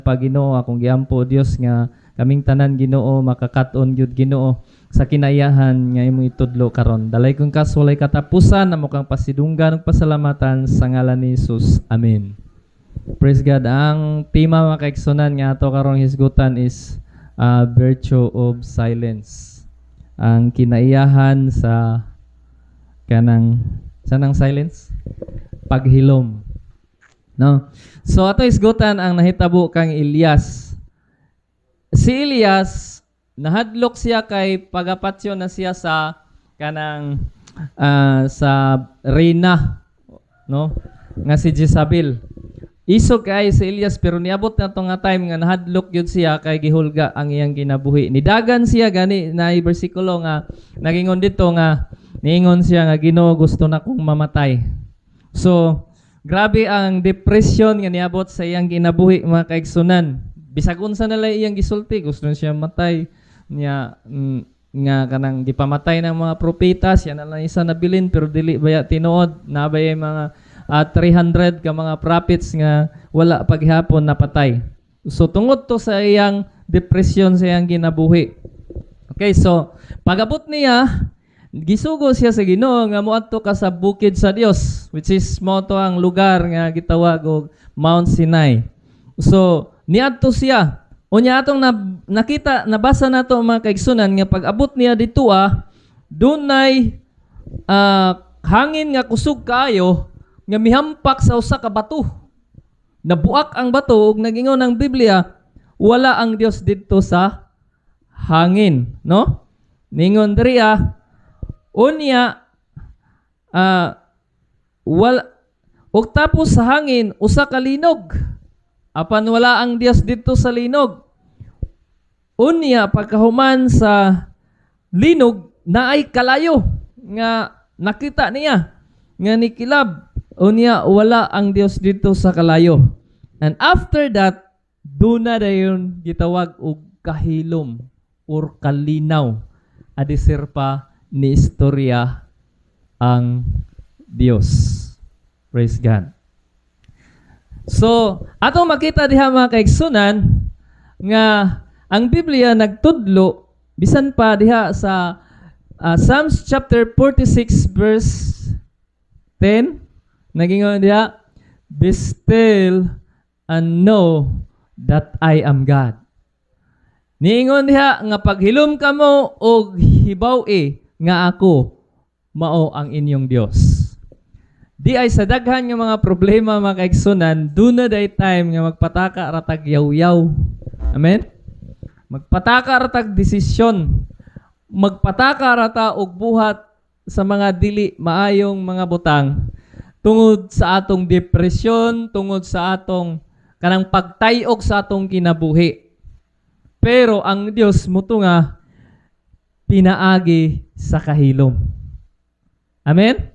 Ginoo akong giampo Dios nga kaming tanan Ginoo makakaton gyud Ginoo sa kinayahan nga imo itudlo karon. Dalay kong kasulay katapusan namo kang pasidunggan ug pasalamatan sa ngalan ni Jesus. Amen. Praise God. Ang tema mga kaigsunan nga ato karong hisgutan is virtue of silence. Ang kinaiyahan sa kanang silence? Paghilom. No. So ato isgutan ang nahitabo kang Elias. Si Elias nahadlok siya kay pagapatyon na siya sa kanang sa reyna, no? Nga si Jezabel. Isog kay si Elias pero niabot na to nga time nga nahadlok gyud siya kay gihulga ang iyang kinabuhi. Nidagan siya gani na bersikulo nga nagingon dito nga niingon siya nga Ginoo gusto na kong mamatay. So grabe ang depression nga niabot sa iyang kinabuhi mga kaigsunan. Bisag unsa na lang iyang gisulti, gusto siya matay niya nga kanang gipamatay ng mga propeta, siya na lang isa nabilin pero dili baya tinuod, nabay mga 300 ka mga prophets nga wala paghapon napatay. So tungod to sa iyang depression sa iyang kinabuhi. Okay, so pagabot niya gisugo siya sa Ginoo nga moadto ka sa bukid sa Dios, which is mo to ang lugar nga gitawag og Mount Sinai. So niadto siya. Unya atong nakita nabasa nato mga kaigsunan nga pag-abot niya dito dunay hangin nga kusog kaayo nga mihampak sa usa ka bato. Nabuak ang bato ug nagingon ang Biblia wala ang Dios didto sa hangin, no? Ningon diriya unya ug tapos sa hangin usa ka linog apan wala ang Dios dito sa linog. Unya pagkahuman sa linog naay kalayo nga nakita niya nga nikilab. Unya wala ang Dios dito sa kalayo. And after that duna dayon gitawag og kahilom or kalinaw adisir pa ni istorya ang Dios. Praise God. So, atong makita diha mga kaigsunan nga ang Biblia nagtudlo bisan pa diha sa Psalms chapter 46 verse 10 nagingon diha, "Be still and know that I am God." Niingon diha nga paghilom kamo og hibaw-i nga ako mao ang inyong Dios. Di ay sa daghan nga mga problema mga kaigsunan, duna day time nga magpataka ratag yaw-yaw. Amen? Magpataka ratag desisyon. Magpataka rata og buhat sa mga dili maayong mga butang tungod sa atong depresyon, tungod sa atong kanang pagtayog sa atong kinabuhi. Pero ang Dios moto nga pinaagi sa kahilom. Amen?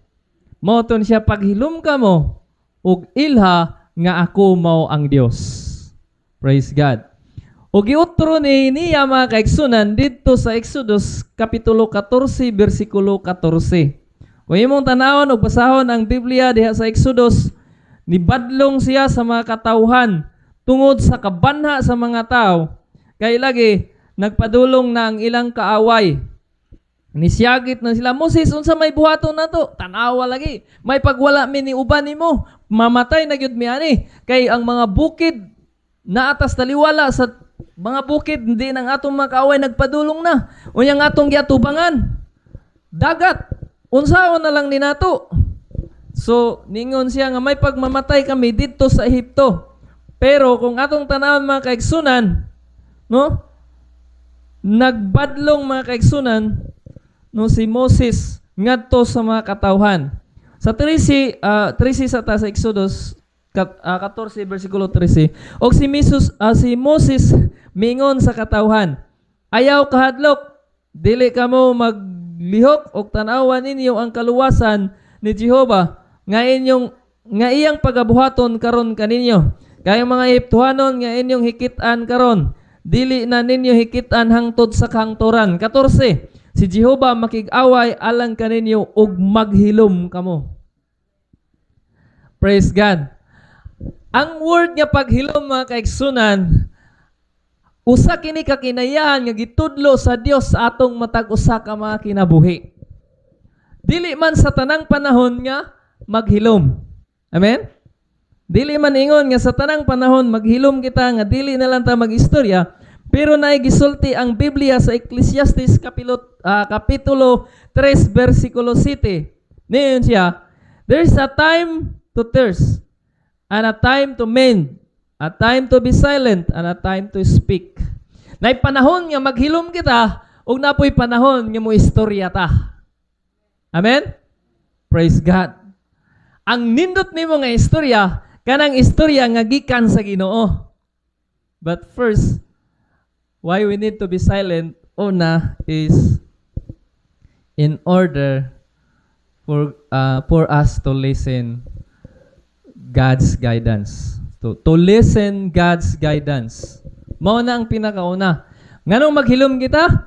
Moton siya paghilom ka mo ug ilha nga ako mao ang Dios. Praise God. Ug giutro niya mga kaigsunan dito sa Exodus kapitulo 14 bersikulo 14. Kung imong tanawon ug basahon ang Biblia diha sa Exodus, nibadlong siya sa mga katawhan tungod sa kabanha sa mga tao. Kay lagi nagpadulong na ang ilang kaaway. Nisyagit na sila, Moses, unsa may buhaton na to? Tanawa lagi. May pagwala mi ni uban nimo, mamatay na gyud mi ani. Kay ang mga bukid na atas taliwala sa mga bukid hindi nang atong mga kaaway nagpadulong na. Unyang atong giatubangan. Dagat. Unsaon na lang ni nato. So ningon siya nga may pagmamatay kami dito sa Ehipto. Pero kung atong tanawon mga kaigsunan, no? Nagbadlong mga kaigsunan no si Moses ngadto sa mga katawhan. Sa 13 sa Exodus 14 bersikulo 13. Og si Moses mingon sa katawhan, ayaw kahadlok, dili kamo maglihok og tan-awan ninyo ang kaluwasan ni Jehova nga iyang pagabuhaton karon kaninyo. Kay mga Ehiptohanon nga inyong hikitan karon, dili na ninyo hikitan hangtod sa kahangturan. 14. Si Jehova makig-away alang kaninyo ug maghilom kamo. Praise God. Ang word nga paghilom mga kaigsunan, usa kini kakinayahan nga gitudlo sa Dios sa atong matag usa ka mga kinabuhi. Dili man sa tanang panahon nga maghilom. Amen? Dili man ingon nga sa tanang panahon maghilom kita nga dili na lang ta magistorya, pero naay gisulti ang Biblia sa Ecclesiastes kapitulo 3 versikulo 7. Niyon siya, there's a time to thirst, and a time to mend, a time to be silent, and a time to speak. Naay panahon nga maghilom kita, ug napoy panahon nga mo istorya ta. Amen? Praise God. Ang nindot nimo nga istorya, kanang istorya nga gikan sa Ginoo. But first, why we need to be silent, una, is in order for us to listen God's guidance. To listen God's guidance. Mao na ang pinakauna. Nganong maghilom kita?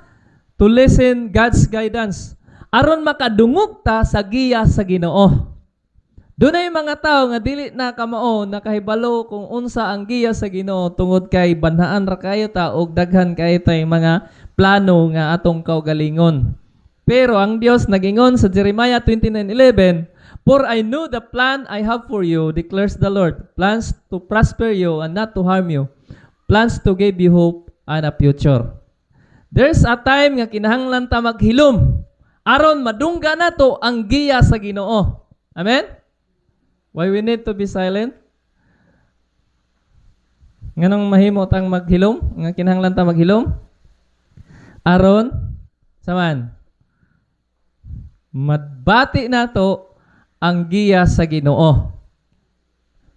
To listen God's guidance. Aron makadungog ta sa giya sa Ginoo. Doon ay mga tao nga dili na kamao nakahibalo kung unsa ang giya sa Ginoo tungod kay banhaan ra kayo ta og daghan kayo tay mga plano nga atong kaugalingon. Pero ang Dios nagingon sa Jeremiah 29:11, "For I know the plan I have for you, declares the Lord, plans to prosper you and not to harm you, plans to give you hope and a future." There's a time nga kinahanglan ta maghilom aron madungga nato ang giya sa Ginoo. Amen? Why we need to be silent? Nganong mahimo tang maghilom? Nga kinahanglan ta maghilom? Aron saman madbati nato ang giya sa Ginoo.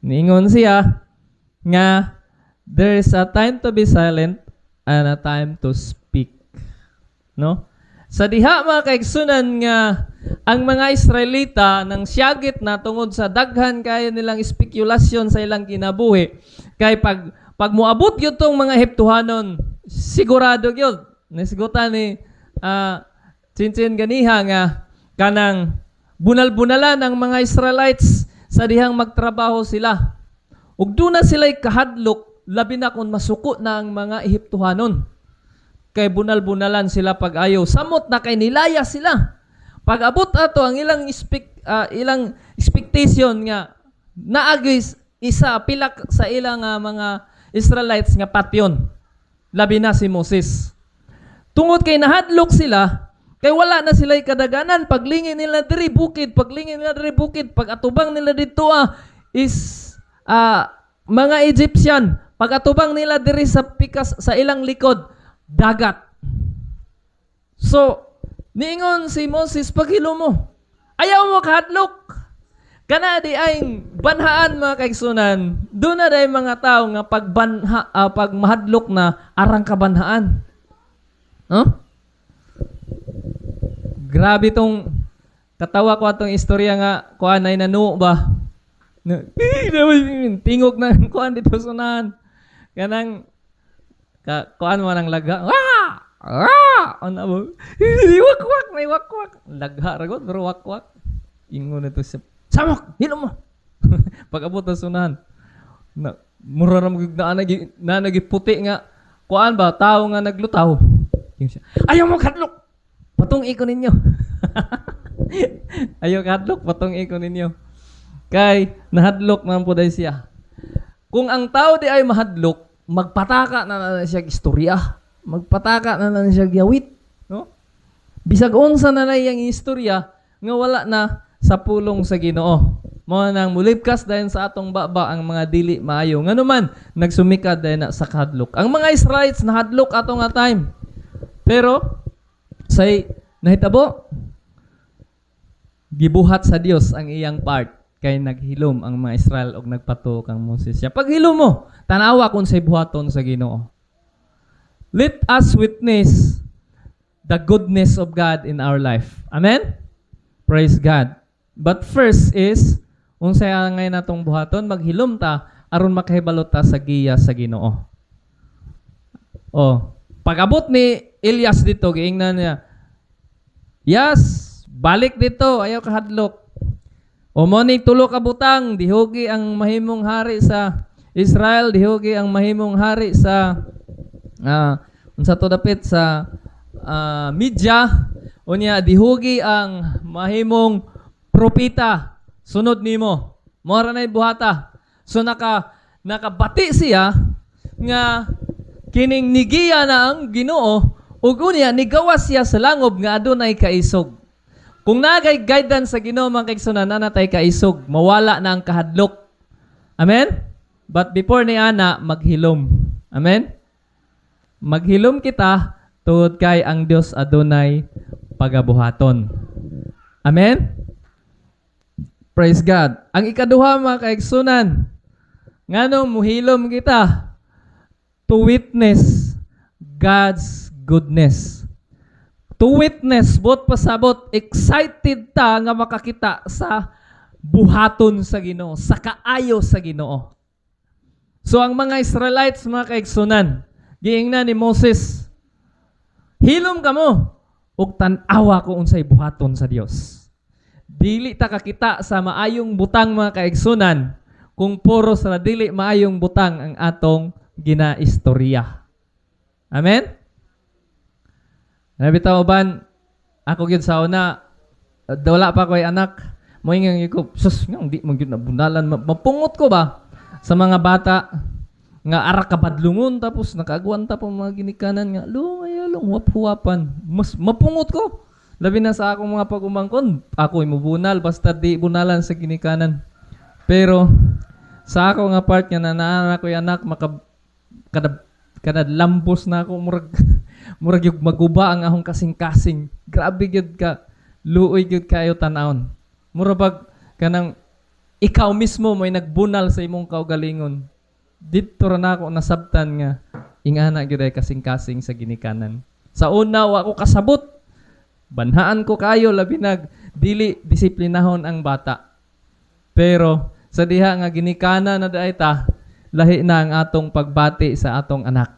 Niingon siya nga there is a time to be silent and a time to speak. No? Sa diha mga kaigsunan nga ang mga Israelita nang siyagit na tungod sa daghan kayo nilang spekulasyon sa ilang kinabuhi, kay pag moabot yun tong mga Heptuhanon, sigurado yun. Nasigutan ni Chinchin ganiha nga kanang bunal-bunalan ng mga Israelites sa dihang magtrabaho sila. Ug doon na sila'y kahadlok, labi na kung masuko na ang mga Ehiptuhanon. Kay bunal-bunalan sila pag-ayaw. Samot na kay nilaya sila. Pag-abot ato ang ilang expectation nga naagis isa pilak sa ilang mga Israelites nga patyon. Labi na si Moses. Tungod kay nahadlok sila, kay wala na sila'y kadaganan. Paglingin nila diri bukid, pag-atubang nila dito is mga Egyptian. Pag-atubang nila diri sa pikas sa ilang likod, dagat. So, niingon si Moses, paghilo mo. Ayaw mo kahadlok. Kana di ay banhaan mga kaigsunan. Doon na day mga tao nga pag mahadlok na arang kabanhaan. Huh? Grabe tong katawa ko atong istorya nga kuan ay nanu ba. Tingog na kuan dito sunan. Kanang kuan mo nang laga. Ano ba? Wakwak, may wakwak. Lagha ragot, pero wakwak. Ingon ito siya. Samok, hilo mo. Pag-abot na sunahan. Mura na nagiputi nga. Kuan ba? Tao nga naglutaw. Ayaw mo kadlok. Patong iko ninyo. Ayaw kadlok. Patong iko ninyo. Kay nahadlok man po dahil siya. Kung ang tao di ay mahadlok, magpataka na siya istorya. Magpataka na siya giyawit. No? Bisag unsa na yung istorya nga wala na sa pulong sa Ginoo. Mao nang mulibkas dahil sa atong baba ang mga dili maayo. Ngano man nagsumikad dahil na sa kadlok. Ang mga Israelites nahadlok ato nga time. Pero say nahitabo gibuhat sa Dios ang iyang part kay naghilom ang mga Israel og nagpato kang Moses. Siya paghilom mo, tanawa kung say buhaton sa Ginoo. Let us witness the goodness of God in our life. Amen? Praise God. But first is, unsay angay natong buhaton, maghilom ta, aron makahibalot ta sa giya sa Ginoo. Oh, pag-abot ni Elias dito, giingnan niya, yes, balik dito, ayaw kahadlok. O mo ni tulo ka butang, dihugi ang mahimong hari sa Israel, dihugi ang mahimong hari sa unsa to dapit sa Media, unya dihugi ang mahimong propeta sunod nimo. Mora na buhata. So nakabati siya nga kining nigiya na ang Ginoo ug unya nigawas siya sa langob nga adunay kaisog. Kung nagay guidance sa Ginoo mga kaigsunan, natay kaisog, mawala na ang kahadlok. Amen? But before ni ana, maghilom. Amen? Maghilom kita tungod kay ang Dios adunay pagabuhaton. Amen? Praise God. Ang ikaduha mga kaigsunan, nganong muhilom kita to witness God's goodness. To witness, bot pasabot, excited ta nga makakita sa buhaton sa Ginoo, sa kaayo sa Ginoo. So ang mga Israelites, mga kaigsunan, giingnan ni Moses, hilom ka mo, ug tan-awa ko unsay buhaton sa Dios. Dili ta kakita sa maayong butang, mga kaigsunan, kung puro sa dili maayong butang ang atong ginaistorya. Amen? Nabitaw ban, ako gyud sa una, wala pa ko ay anak, mo ingang ko, sus, di mo gyud nabunalan, mapungot ko ba sa mga bata nga ara kabadlungon tapos nakaagwan ta pa mga ginikanan nga lumay-along wap-huwapan. Mas mapungot ko. Labi na sa akong mga pagumangkon, ako imubunal basta di bunalan sa ginikanan. Pero sa ako nga part nga nanaanak ko yung anak, kada lambos na ako, murag yung maguba ang ahong kasing-kasing. Grabe yun ka, luoy yun kayo tanawon. Murabag kanang ikaw mismo may nagbunal sa imong kaugalingon. Dito ra na ako nasabtan nga, ingana yun ay kasing-kasing sa ginikanan. Sa una, ako kasabot. Banhaan ko kayo, labi dili disiplinahon ang bata. Pero sa diha nga ginikanan na daay ta, lahi na ang atong pagbati sa atong anak.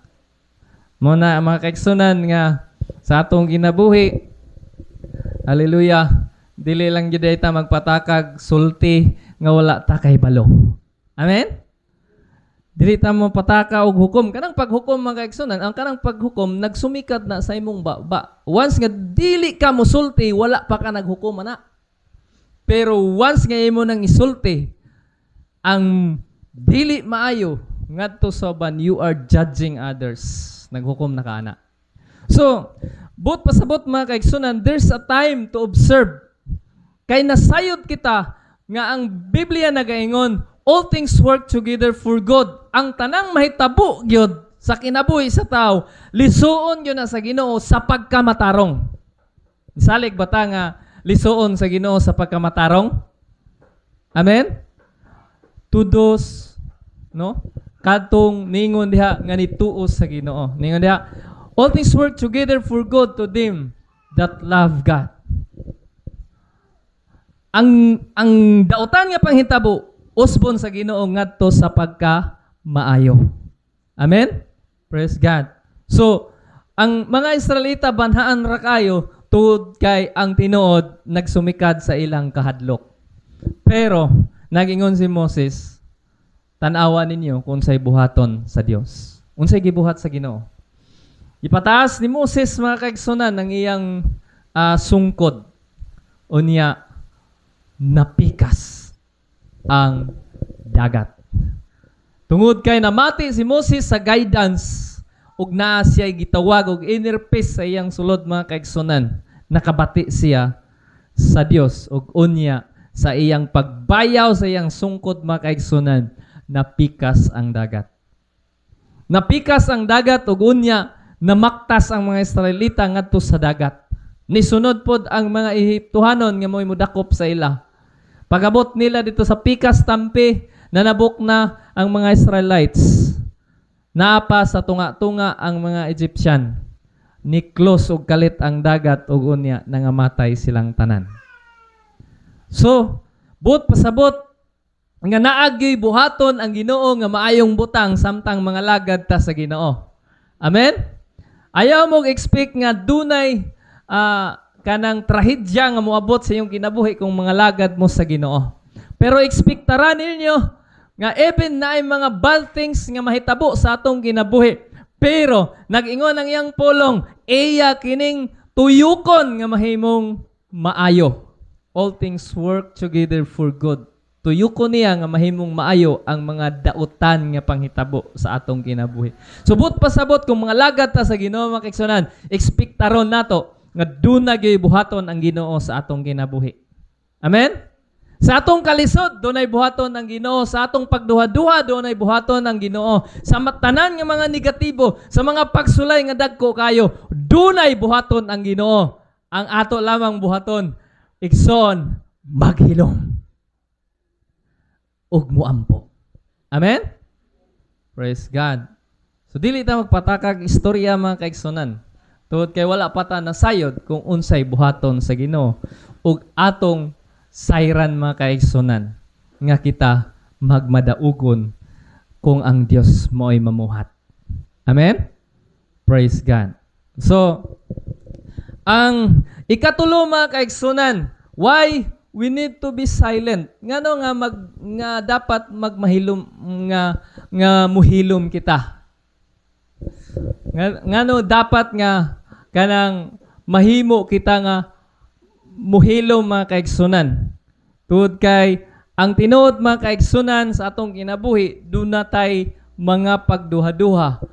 Muna mga kaigsunan nga sa atong ginabuhi, hallelujah, dili lang gyud ta magpatakag sulti nga wala ta kay balo. Amen? Dili ta mo pataka og hukom. Kanang paghukom mga kaigsunan, ang kanang paghukom nagsumikat na sa imong baba. Once nga dili ka mosulti, wala pa ka naghukom ana. Pero once nga imo nang isulti, ang dili maayo ngadto soban, you are judging others. Naghukom na ka ana. So, but pasabot mga kaigsunan, there's a time to observe. Kay nasayod kita nga ang Biblia nagaingon, all things work together for good. Ang tanang mahitabo gyud sa kinabuhi sa tao, lisuon gyud na sa Ginoo sa pagkamatarong. Salig bata nga lisuon sa Ginoo sa pagkamatarong? Amen? To those, no? Kadtong ningon diha nga nituos sa Ginoo. Ningon diha, all things work together for good to them that love God. Ang dautan nga panghitabo, usbon sa Ginoo ngadto sa pagka-maayo. Amen? Praise God. So, ang mga Israelita banhaan ra kayo tungod kay ang tinuod nagsumikad sa ilang kahadlok. Pero nagingon si Moses, tan-awa ninyo kung unsay buhaton sa Dios. Unsay gibuhat sa Ginoo. Ipataas ni Moses mga kaigsunan ang iyang sungkod. Unya napikas ang dagat. Tungod kay namati si Moses sa guidance ug naa siya gitawag og inner peace sa iyang sulod mga kaigsunan. Nakabati siya sa Dios ug unya sa iyang pagbayaw sa iyang sungkod mga kaigsunan, napikas ang dagat. Napikas ang dagat ug unya namaktas ang mga Israelita ngadto sa dagat. Nisunod pod ang mga Ehiptohanon nga mo'y mudakop sa ila. Pagabot nila dito sa pikas tampi, nanabok na ang mga Israelites. Naapa sa tunga-tunga ang mga Egyptian. Niklos og kalit ang dagat ug unya nangamatay silang tanan. So, but pasabot nga naagyoy buhaton ang Ginoo nga maayong butang samtang mga lagad ta sa Ginoo. Amen? Ayaw mo expect nga dunay kanang trahedya nga moabot sa iyong kinabuhi kung mga lagad mo sa Ginoo. Pero ekspektaran ninyo nga even na ay mga bad things nga mahitabo sa atong kinabuhi. Pero nag-ingon ang iyang pulong, iya kining tuyukon nga mahimong maayo. All things work together for good. Tuyukon niya nga mahimong maayo ang mga dautan nga panghitabo sa atong kinabuhi. Subot pasabot kung mga lagad ta sa Ginoo mga kaigsunan, ekspektaron nato nga dunay gyud buhaton ang Ginoo sa atong kinabuhi. Amen? Sa atong kalisod, dunay buhaton ang Ginoo. Sa atong pagduha-duha, dunay buhaton ang Ginoo. Sa tanan nga mga negatibo, sa mga pagsulay nga dagko kayo, dunay buhaton ang Ginoo. Ang ato lamang buhaton, igsoon, maghilom ug muampo. Amen? Praise God. So dili ta magpatakag istorya mga kaigsunan. Tungod kay wala pa ta nasayod kung unsay buhaton sa Ginoo ug atong sayran mga kaigsunan nga kita magmadaugon kung ang Dios mo'y mamuhat. Amen? Praise God. So, ang ikatulo mga kaigsunan, why we need to be silent? Ngano nga dapat magmahilom nga muhilom kita? Ngano dapat nga kanang mahimo kita nga muhilom mga kaigsunan? Tungod kay ang tinuod mga kaigsunan sa atong kinabuhi, doon na tay mga pagduha-duha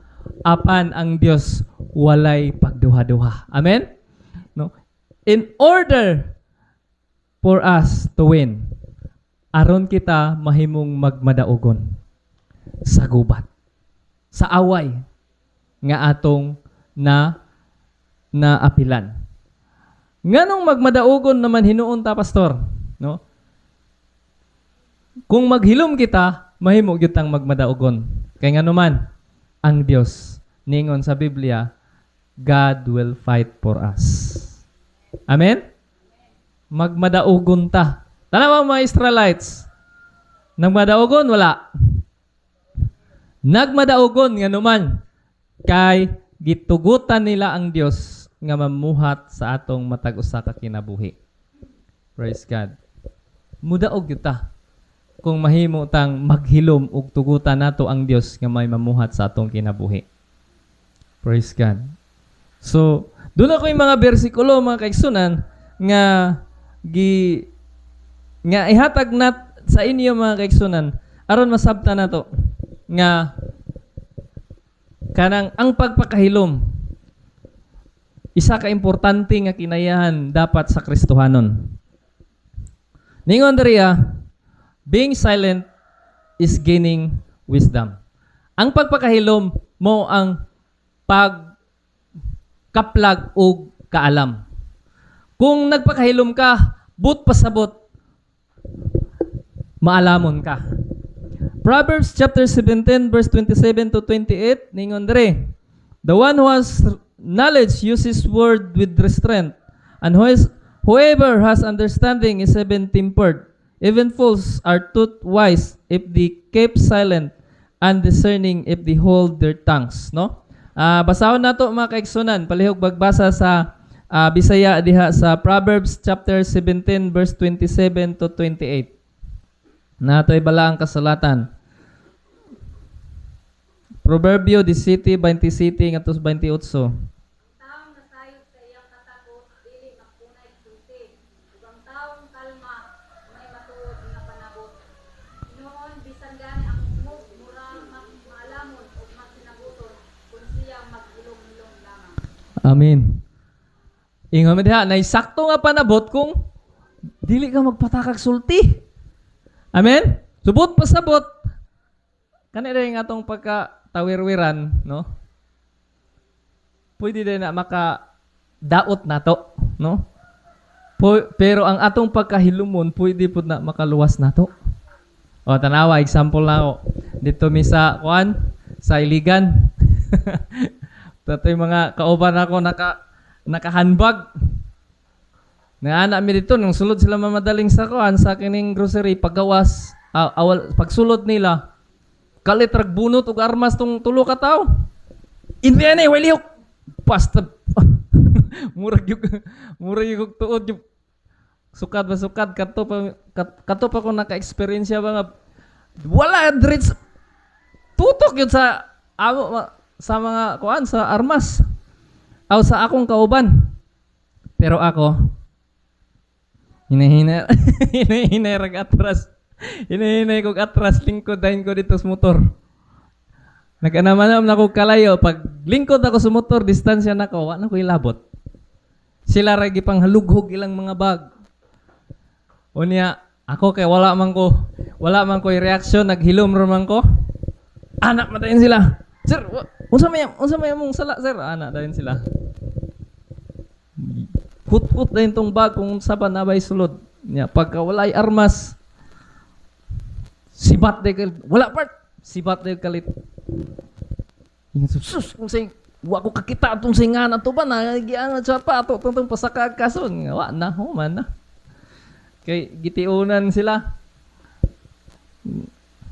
apan ang Dios walay pagduha-duha. Amen? No? In order for us to win, aron kita mahimong magmadaugon sa gubat, sa away nga atong naapilan. Nganong magmadaugon naman hinuon ta, pastor? No? Kung maghilom kita, mahimo gyud tang magmadaugon. Kay ngano man ang Dios ningon sa Biblia, God will fight for us. Amen? Magmadaugon ta. Tanaw mga Israelites, nagmadaugon wala. Nagmadaugon ngano man kay gitugutan nila ang Dios nga mamuhat sa atong matag usa ka kinabuhi. Praise God. Mudaog gyud ta kung mahimo tang maghilom ug tugutan nato ang Dios nga may mamuhat sa atong kinabuhi. Praise God. So, doon ako yung mga bersikulo mga kaigsunan nga ihatag nat sa inyo mga kaigsunan aron masabta nato nga kanang ang pagpakahilom isa ka importante nga kinayahan dapat sa Kristohanon. Ningon diriya, being silent is gaining wisdom. Ang pagpakahilom mo ang pagkaplag o kaalam. Kung nagpakahilom ka, but pasabot, maalamon ka. Proverbs chapter 17 verse 27 to 28, ningon diri, the one who has knowledge uses word with restraint, and whoever has understanding is even-tempered. Even fools are taught wise if they keep silent, and discerning if they hold their tongues. No? Basahon nato mga kaigsunan, palihog bagbasa sa Bisaya diha sa Proverbs chapter 17 verse 27 to 28. Natoy bala ang kasalatan. Proverbio 17:27 ngadto 28. Taong nasayod sa iyang katakot, dili magpunay sulti. Ug ang taong kalma, may matuod nga panabot. Noon bisan gani ang mug murang maalamon ug magsinabuton kung siya maghilom-hilom lamang. Amen. Ingon mo diha, naisakto nga panabot kung dili ka magpatakag sulti. Amen? Subot pasabot. Kani rin nga atong pagka-tawirwiran, no? Pwede din na maka-daot nato, no? Pero ang atong pagkahilumon, pwede po na makaluwas nato. O, tanawa, example na ako. Dito mi sa, sa Iligan. Tatoy mga kauban ako, nakahandbag. Naana mi dito, nung sulod sila mamadaling sa sa kining grocery, paggawas, pagsulod nila, kalitrag bunot ug armas tong tulo ka tao. Indiana, walihok. Basta, murag yung tuod yung, Sukad ba sukad kato pa ko naka-experience ba nga wala dreads tutok yun sa sa mga kuan sa armas aw sa akong kauban. Pero ako hinahinay hinahinay rag atras. Hinahinay kog atras lingkod dahin ko dito sa motor. Naganamanam na ko kalayo pag lingkod ako sa motor distansya nako wa na ko ilabot. Sila ra gipang halughog ilang mga bag. Unya, ako kay wala man ko reaction, naghilom ron man ko. Anak matayin sila. Sir, unsa may mong sala, sir? Anak dayon sila. Hut-hut dayon tong bag kung unsa ba nabay sulod. Nya pagka walay armas, sibat day wala part. Sibat day kalit. Sus, kung say wa ko kakita atong singan ato ba na giangan sa pato tong pasaka kason. Wa na ho man na. Kay gitiunan sila.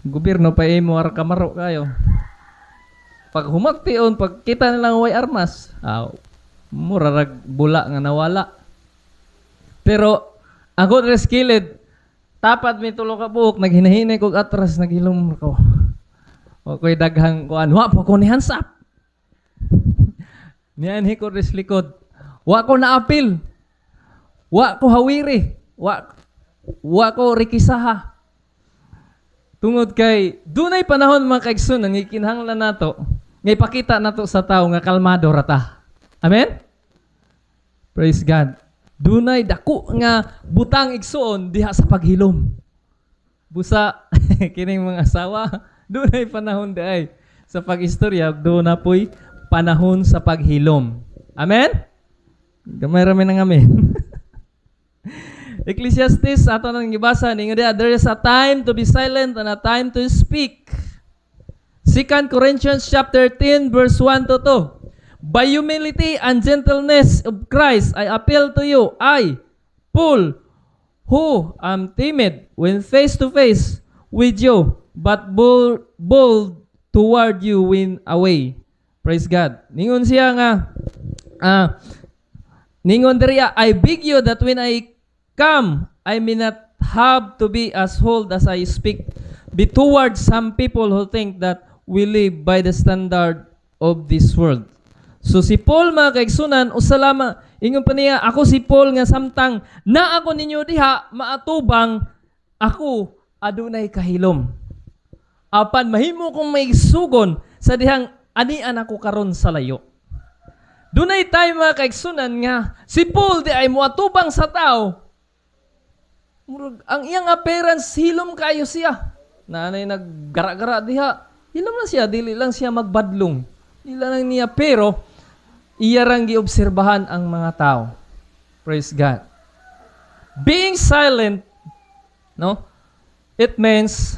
Gobyerno pa imo ar kamaro kayo. Pag humagtion, pag kita nilang way armas, mura rag bula nga nawala. Pero ako res kilid, tapat mi tulo ka buok, naghinahinay kog atras, naghilom ko. O ko'y daghang kuan, wa po ko ni hansap. Niyan ko res likod. Wa ko naapil. Wa ko hawiri. Wa ko rikisaha. Tungod kay dunay panahon mga kaigsoon nga ikinahanglan nato nga ipakita nato sa tao nga kalmado rata. Amen? Praise God. Dunay dako nga butang igsoon diha sa paghilom. Busa kining mga asawa, dunay panahon diay sa pagistorya, do na po'y panahon sa paghilom. Amen? Gamay rami nang amen. Ecclesiastes ato nang gibasa ninyo dia, there is a time to be silent and a time to speak. 2 Corinthians chapter 10 verse 1 to 2. By humility and gentleness of Christ I appeal to you, I, Paul, who am timid when face to face with you, but bold toward you when away. Praise God. Ningon siya nga ningon diriya, I beg you that when I come, I may not have to be as hold as I speak be towards some people who think that we live by the standard of this world. So si Paul mga kaigsunan, usalama, ingon pa niya, ako si Paul nga samtang na ako ninyo diha, maatubang, ako adunay kahilom. Apan mahimo kong may sugon sa dihang anian ako karon sa layo. Dunay tayo mga kaigsunan nga, si Paul di ay muatubang sa tao, ang iyang appearance, hilom kayo siya. Nanay naggara-gara diha. Hilom na siya, dili lang siya magbadlong. Dili lang niya, pero iya rang giobserbahan ang mga tao. Praise God. Being silent, no? It means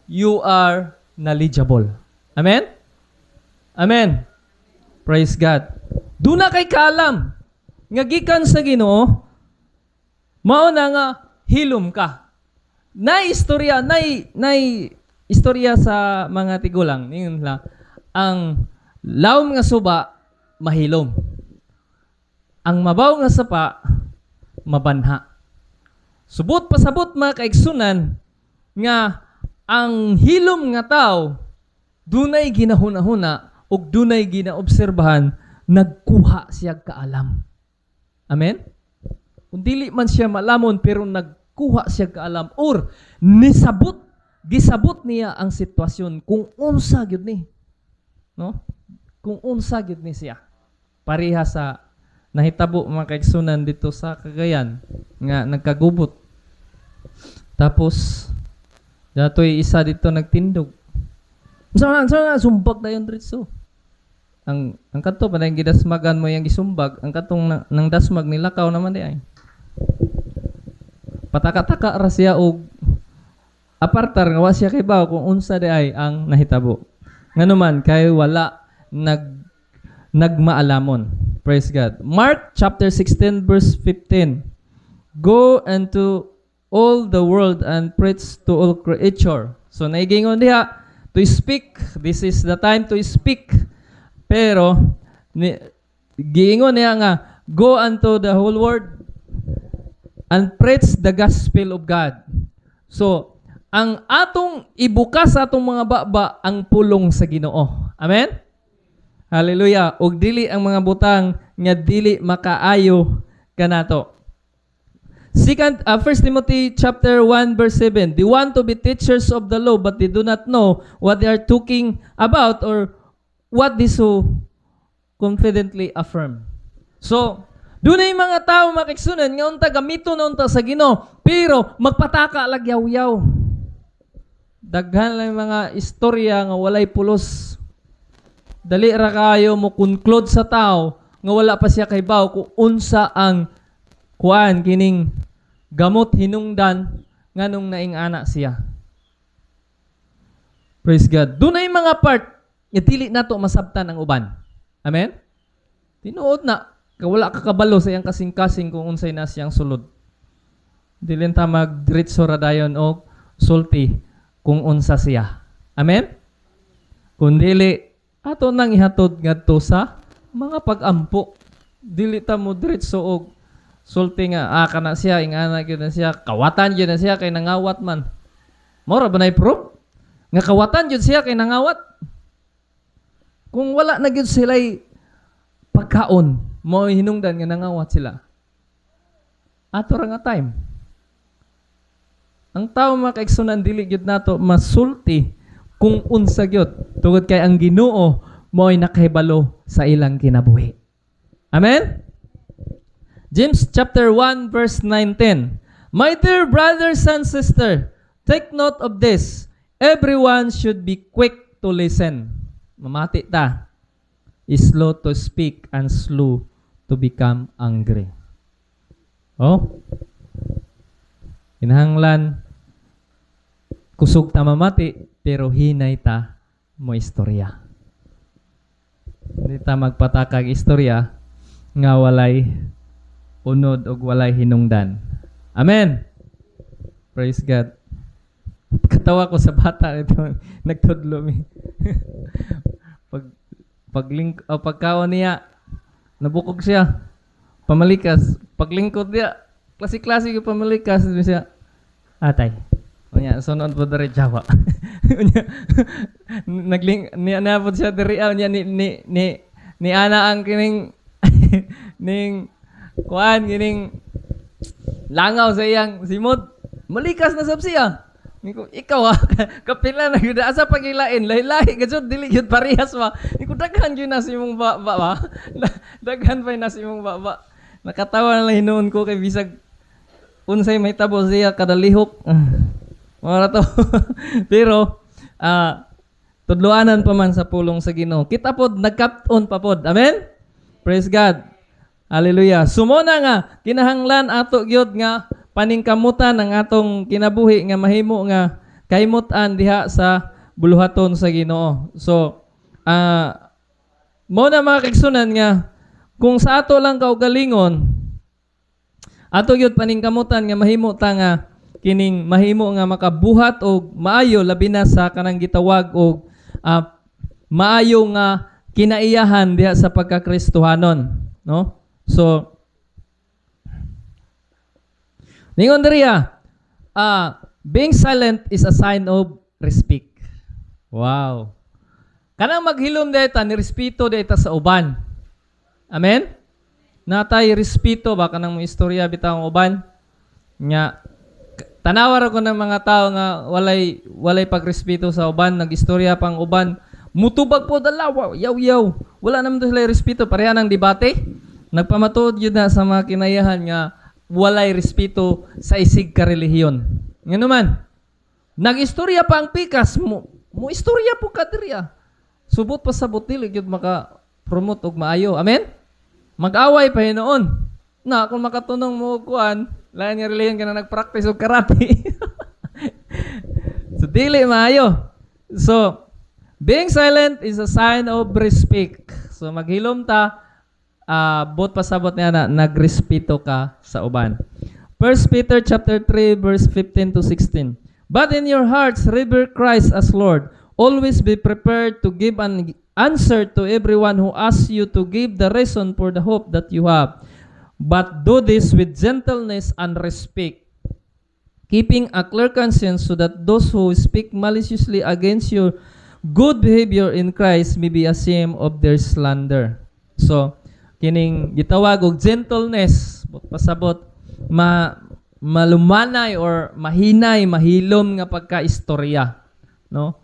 you are knowledgeable. Amen? Amen. Praise God. Duna kay kaalam. Nga gikan sa Ginoo, mao na nga hilom ka. Nay istorya sa mga tigulang. Ningon lang, ang lawom nga suba mahilom. Ang mabaw nga sapa mabanha. Subot pasabot mga kaigsunan nga ang hilom nga tao dunay ginahuna-huna ug dunay ginaobserbahan, nagkuha siya kaalam. Amen? Kung dili man siya malamon pero nagkuha siya kaalam or gisabot niya ang sitwasyon kung unsa gyud ni. No? Kung unsa gyud ni siya. Pareha sa nahitabo mga kaigsunan dito sa Cagayan nga nagkagubot. Tapos datoy isa dito nagtindog. Unsa na sumbag dayon dritso. Ang kanto pa nang gidasmagan mo yang gisumbag, ang katong nang dasmag nilakaw naman di ay. Pataka-taka ra siya og apartar nga wa siya kay baw kung unsa di ay ang nahitabo. Nganuman kay wala nagmaalamon. Praise God. Mark chapter 16 verse 15. Go into all the world and preach to all creature. So naigingon diha to speak. This is the time to speak. Pero giingon niya nga go unto the whole world and preach the gospel of God. So, ang atong ibukas sa atong mga baba ang pulong sa Ginoo. Amen? Hallelujah. Og dili ang mga butang nga dili makaayo kanato. Second, 1 Timothy chapter 1 verse 7. They want to be teachers of the law but they do not know what they are talking about or what they so confidently affirm. So, doon ay mga tao makiksunan nga unta gamito na unta sa Ginoo pero magpataka lagyaw-yaw. Daghan lang mga istorya nga walay pulos. Dali ra kayo mo conclude sa tao nga wala pa siya kay baw kung unsa ang kuan kining gamot hinungdan nganong naing ana siya. Praise God. Doon ay mga part nga dili nato masabtan ang uban. Amen? Tinuod na wala ka kabalo sa iyang kasing-kasing kung unsay na siyang sulod. Dili ta magdiretso ra dayon og sulti kung unsa siya. Amen? Kung dili ato nang ihatod ngadto sa mga pag-ampo. Dili ta mo diretso og sulti nga kana siya ingana gyud na siya kawatan gyud na siya kay nangawat man. Mora ba nay proof nga kawatan gyud siya kay nangawat? Kung wala na gyud sila'y pagkaon mo hinungdan nga nangawat sila. Ato ra nga time. Ang tao makaigsunan dili gyud nato masulti kung unsa gyud tungod kay ang Ginoo mo'y nakahibalo sa ilang kinabuhi. Amen? James chapter 1 verse 19. My dear brothers and sisters, take note of this. Everyone should be quick to listen. Mamati ta. Slow to speak and slow to become angry. Oh? Kinahanglan kusog ta mamati pero hinay ta mo istorya. Hindi ta magpatakag istorya nga walay unod o walay hinungdan. Amen. Praise God. Katawa ko sa bata ito nagtudlo mi. Pagkaon niya nabukog siya. Pamalikas. Paglingkod niya klase-klase yung pamalikas siya. Atay. Unya sunod po dari Jawa. Unya niabot siya diri niya ni ana ang kining ning kuan kining langaw sa iyang simod. Malikas na sab siya. Niko ikaw kapila na gyud asa pagilain lahi-lahi gud dili gyud parehas ba. Niko daghan gyud na si mong baba. Daghan pa na si mong baba. Nakatawa na lang hinuon ko kay bisag unsay may tabo siya kada lihok. Mara to. Pero tudloanan pa man sa pulong sa Ginoo. Kita pod nagkapton pa pod. Amen? Praise God. Hallelujah. Sumona nga kinahanglan ato gyud nga paningkamutan ang atong kinabuhi nga mahimo nga kahimutan diha sa buluhaton sa Ginoo. So mo na mga kaigsunan nga kung sa ato lang kaugalingon ato gyud paningkamutan nga mahimo ta nga kining mahimo nga makabuhat og maayo labi na sa kanang gitawag og maayo nga kinaiyahan diha sa pagkakristohanon, no? So ningon diriya, being silent is a sign of respect. Wow. Kanang maghilom dayta ni respeto dayta sa uban. Amen? Natay respeto ba kanang istorya bitaw uban nya tanawar ko ng mga tao nga walay pagrespeto sa uban, nagistorya pang uban, mutubag po dalawa, yaw. Wala naman sila respeto, pareha ng debate. Nagpamatuod yun na sa mga kinayahan nga walay respeto sa isig ka relihiyon. Nga naman, nagistorya pa ang pikas mo istorya po ka diriya. Subot pa sa butil, yun maka-promote og maayo. Amen? Mag-away pa yun noon. Na, kung makatunong mo kuan, lain nga reliyon ka na nag-practice o karate. So, dili maayo. So, being silent is a sign of respect. So, maghilom ta, bot pasabot niya na, nagrespeto ka sa uban. 1 Peter chapter 3, verse 15 to 16. But in your hearts, revere Christ as Lord. Always be prepared to give an answer to everyone who asks you to give the reason for the hope that you have. but do this with gentleness and respect, keeping a clear conscience, so that those who speak maliciously against your good behavior in Christ may be ashamed of their slander. So, kining gitawag og gentleness, pasabot, malumanay or mahinay, mahilom nga pagka-istorya, no?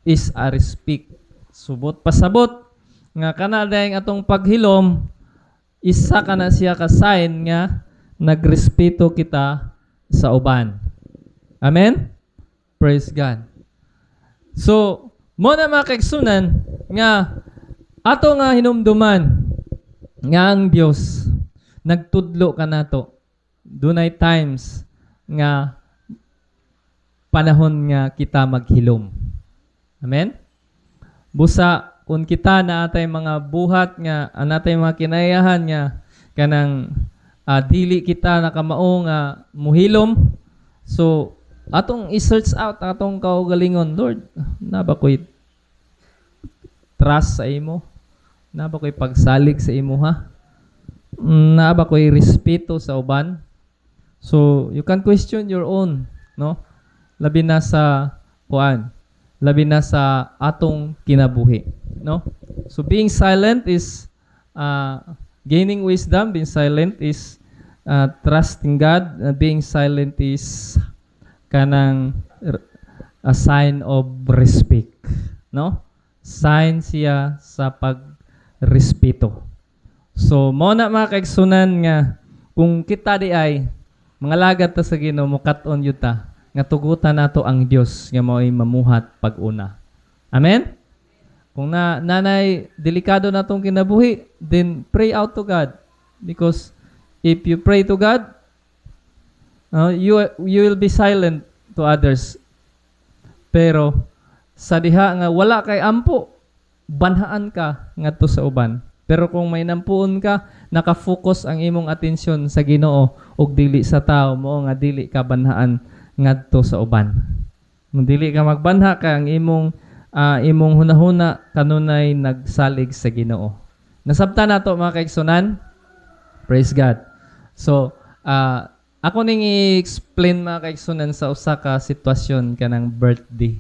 Is a respect. Subot pasabot nga kanadayang atong paghilom, isa ka na siya ka sign nga nagrespeto kita sa uban. Amen? Praise God. So, mo na mga kaigsunan nga ato nga hinumduman nga ang Dios nagtudlo ka nato. Dunay times nga panahon nga kita maghilom. Amen? Busa kung kita na atay mga buhat nga anatay mga kinayahan nga kanang dili kita nakamao nga muhilom. So atong i-search out atong kaugalingon, Lord, na ba ko'y trust sa imo? Na ba ko'y pagsalig sa imo, ha? Na ba ko'y respeto sa uban? So, you can question your own, no? Labi na sa kuan, labi na sa atong kinabuhi, no? So, being silent is gaining wisdom. Being silent is trusting God. Being silent is kanang a sign of respect, no? Sign siya sa pagrespeto. So mo na mga kaigsunan nga kung kita di ay mga lagad ta sa Ginoo mo kat-on yuta nga tugutan nato ang Dios nga mao'y mamuhat pag-una. Amen? Kung nanay delikado natong kinabuhi, then pray out to God, because if you pray to God, you will be silent to others. Pero sa diha nga wala kay ampo, banhaan ka ngadto sa uban. Pero kung may nampuon ka, naka-focus ang imong atensyon sa Ginoo ug dili sa tao, mo nga dili ka banhaan ngadto sa uban. Kung dili ka magbanha ka ang imong hunahuna kanunay nagsalig sa Ginoo. Nasabtan nato mga kaigsunan. Praise God. So, ako ning i-explain mga kaigsunan sa usa ka sitwasyon kanang birthday.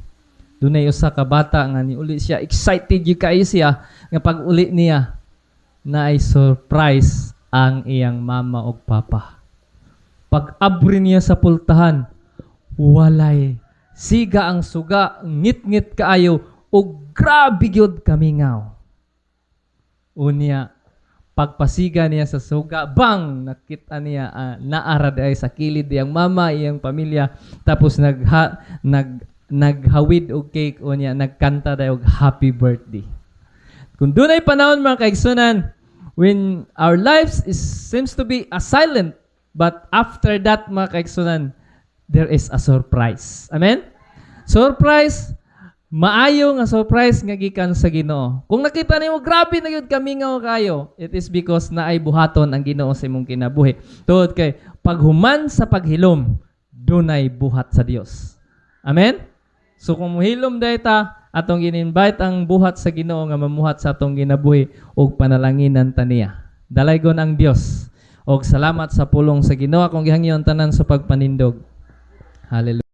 Dunay usa ka bata nga niuli siya, excited gyud kay siya nga pag uli niya na ay surprise ang iyang mama ug papa. Pag abri niya sa pultahan, walay siga ang suga, ngit-ngit kaayo ug grabe gyud kamingaw. Unya pagpasiga niya sa suga, bang! Nakita niya, naarad ay sa kilid iyang mama, iyang pamilya, tapos naghawid og cake, o niya, nagkanta daw og happy birthday. Kung doon ay panahon mga kaigsunan, when our lives seems to be a silent, but after that mga kaigsunan, there is a surprise. Amen? Surprise, maayo nga surprise nga gikan sa Ginoo. Kung nakita nimo grabe na gyud kamingaw kayo, it is because naay buhaton ang Ginoo sa imong kinabuhi. Tungod kay paghuman sa paghilom, dunay buhat sa Dios. Amen? So kung muhilom dayta, atong gin-invite ang buhat sa Ginoo nga mamuhat sa atong ginabuhi ug panalanginan taniya. Dalaygon ang Dios. Og salamat sa pulong sa Ginoo akong gihangyon tanan sa pagpanindog. Hallelujah.